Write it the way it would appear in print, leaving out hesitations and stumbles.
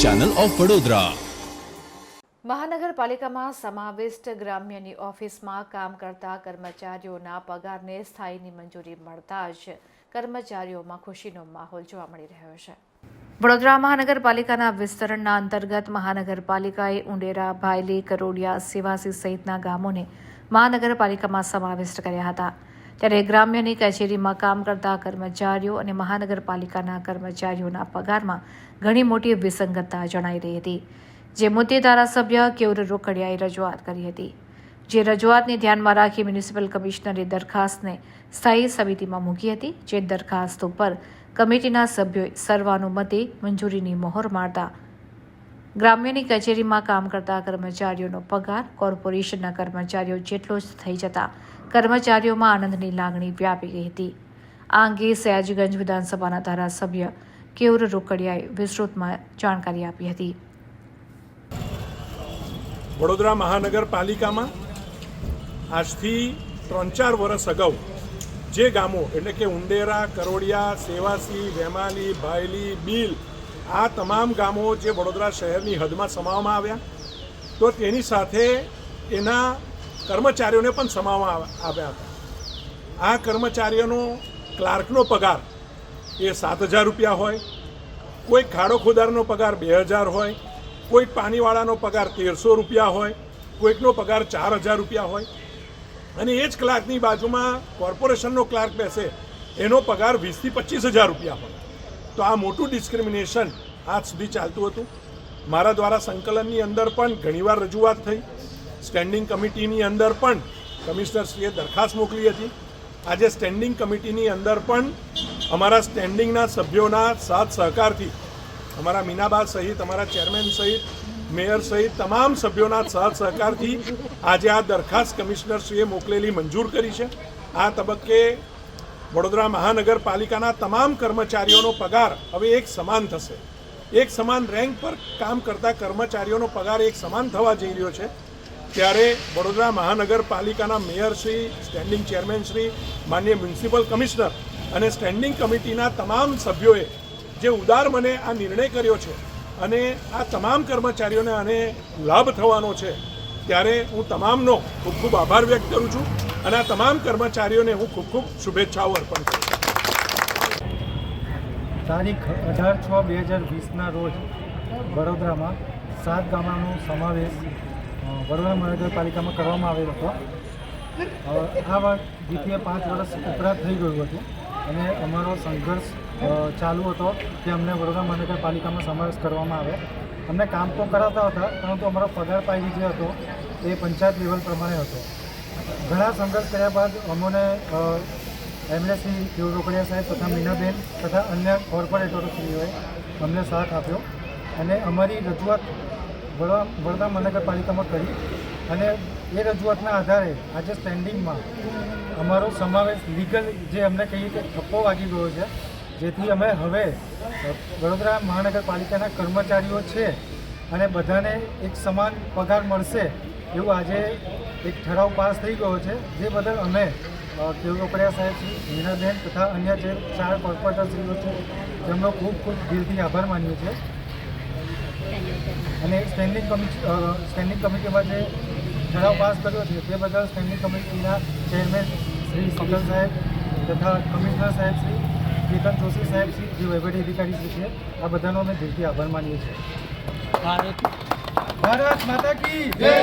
Channel of Vadodara. મહાનગરપાલિકામાં સમાવિષ્ટ ગ્રામ્યની ઓફિસમાં કામ કરતા કર્મચારીઓના પગારને સ્થાયીની મંજૂરી મળતા જ કર્મચારીઓમાં ખુશીનો માહોલ જોવા મળી રહ્યો છે. વડોદરા મહાનગરપાલિકાના વિસ્તરણના અંતર્ગત મહાનગરપાલિકાએ ઉંડેરા, ભાયલી, કરોડિયા, સેવાસી સહિતના ગામોને મહાનગરપાલિકામાં સમાવિષ્ટ કર્યા હતા. ત્યારે ગ્રામ્યની કચેરીમાં કામ કરતા કર્મચારીઓ અને મહાનગરપાલિકાના કર્મચારીઓના પગારમાં ઘણી મોટી વિસંગતતા જણાઈ રહી હતી, જે મુદ્દે ધારાસભ્ય કેયુર રોકડિયાએ રજૂઆત કરી હતી. જે રજૂઆતને ધ્યાનમાં રાખી મ્યુનિસિપલ કમિશનરે દરખાસ્તને સ્થાયી સમિતિમાં મૂકી હતી. જે દરખાસ્ત ઉપર કમિટીના સભ્યોએ સર્વાનુમતે મંજૂરીની મહોર મારતા ગ્રામ્યની કચેરીમાં કામ કરતા કર્મચારીઓનો પગાર કોર્પોરેશનના કર્મચારીઓ જેટલો જ થઈ જતા કર્મચારીઓમાં આનંદની લાગણી વ્યાપી ગઈ હતી. આ અંગે સયાજીગંજ વિધાનસભાના ધારાસભ્ય કેયુર રોકડિયાએ વિસ્તૃતમાં જાણકારી આપી હતી. વડોદરા મહાનગરપાલિકામાં આજથી 3-4 વર્ષ અગાઉ જે ગામો એટલે કે ઉંડેરા, કરોડિયા, સેવાસી, વેમાલી, ભાયલી, બીલ આ તમામ ગામો જે વડોદરા શહેરની હદમાં સમાવવામાં આવ્યા, તો તેની સાથે એના કર્મચારીઓને પણ સમાવવામાં આવ્યા હતા. આ કર્મચારીઓનો ક્લાર્કનો પગાર એ 7,000 રૂપિયા હોય, કોઈ ખાડો ખોદારનો પગાર 2,000 હોય, કોઈ પાણીવાળાનો પગાર 1,300 રૂપિયા હોય, કોઈકનો પગાર 4,000 રૂપિયા હોય, અને એ જ ક્લાર્કની બાજુમાં કોર્પોરેશનનો ક્લાર્ક બેસે એનો પગાર 20,000 થી 25,000 રૂપિયા હોય. તો આ મોટું ડિસ્ક્રિમિનેશન આજ સુધી ચાલતું હતું. મારા દ્વારા સંકલનની અંદર પણ ઘણીવાર રજૂઆત થઈ, સ્ટેન્ડિંગ કમિટીની અંદર પણ કમિશનરશ્રીએ દરખાસ્ત મોકલી હતી. આજે સ્ટેન્ડિંગ કમિટીની અંદર પણ અમારા સ્ટેન્ડિંગના સભ્યોના સાથ સહકારથી, અમારા મીનાબા સહિત, અમારા ચેરમેન સહિત, મેયર સહિત તમામ સભ્યોના સાથ સહકારથી આજે આ દરખાસ્ત કમિશનરશ્રીએ મોકલેલી મંજૂર કરી છે. આ તબક્કે વડોદરા મહાનગરપાલિકાના તમામ કર્મચારીઓનો પગાર હવે એક સમાન થશે. એક સમાન રેન્ક પર કામ કરતા કર્મચારીઓનો પગાર એક સમાન થવા જઈ રહ્યો છે. ત્યારે વડોદરા મહાનગરપાલિકાના મેયરશ્રી, સ્ટેન્ડિંગ ચેરમેનશ્રી, માનનીય મ્યુનિસિપલ કમિશનર અને સ્ટેન્ડિંગ કમિટીના તમામ સભ્યોએ જે ઉદાર મને આ નિર્ણય કર્યો છે અને આ તમામ કર્મચારીઓને આને લાભ થવાનો છે, ત્યારે હું તમામનો ખૂબ ખૂબ આભાર વ્યક્ત કરું છું અને આ તમામ કર્મચારીઓને હું ખૂબ ખૂબ શુભેચ્છાઓ અર્પણ કરું છું. તારીખ 18/6/2020ના રોજ વડોદરામાં 7 ગામોનો સમાવેશ વડોદરા મહાનગરપાલિકામાં કરવામાં આવેલો હતો. આ વાત દ્વિતીય 5 વર્ષ ઉપરાંત થઈ ગયું હતું અને અમારો સંઘર્ષ ચાલુ હતો કે અમને વડોદરા મહાનગરપાલિકામાં સમાવેશ કરવામાં આવે. અમને કામ તો કરાવતા હતા, પરંતુ અમારો પગાર પાયરી જે હતો એ પંચાયત લેવલ પ્રમાણે હતો. ઘણા સંઘર્ષ કર્યા બાદ અમને એમએલએ કેયુર રોકડિયા સાહેબ તથા મીનાબેન તથા અન્ય કોર્પોરેટરોશ્રીઓએ અમને સાથ આપ્યો અને અમારી રજૂઆત વડોદરા મહાનગરપાલિકામાં કરી અને એ રજૂઆતના આધારે આજે સ્ટેન્ડિંગમાં અમારો સમાવેશ લીગલ જે અમને કહીએ કે ઠપ્પો વાગી ગયો છે, જેથી અમે હવે વડોદરા મહાનગરપાલિકાના કર્મચારીઓ છે અને બધાને એક સમાન પગાર મળશે એવું આજે એક ઠરાવ પાસ થઈ ગયો છે. જે બદલ અમે કેયુર રોકડિયા સાહેબ શ્રી, મીનાબેન તથા અન્ય જે 4 કોર્પોરેટરશ્રીઓ છે તેમનો ખૂબ ખૂબ દિલથી આભાર માનીએ છીએ. અને સ્ટેન્ડિંગ કમિટીમાં જે ઠરાવ પાસ કર્યો છે તે બદલ સ્ટેન્ડિંગ કમિટીના ચેરમેન શ્રી સિકલ સાહેબ તથા કમિશનર સાહેબ શ્રી, કેતન જોશી સાહેબ શ્રી, જે વહીવટી અધિકારી શ્રી છે, આ બધાનો અમે દિલથી આભાર માનીએ છીએ. ભારત માતા કી જય.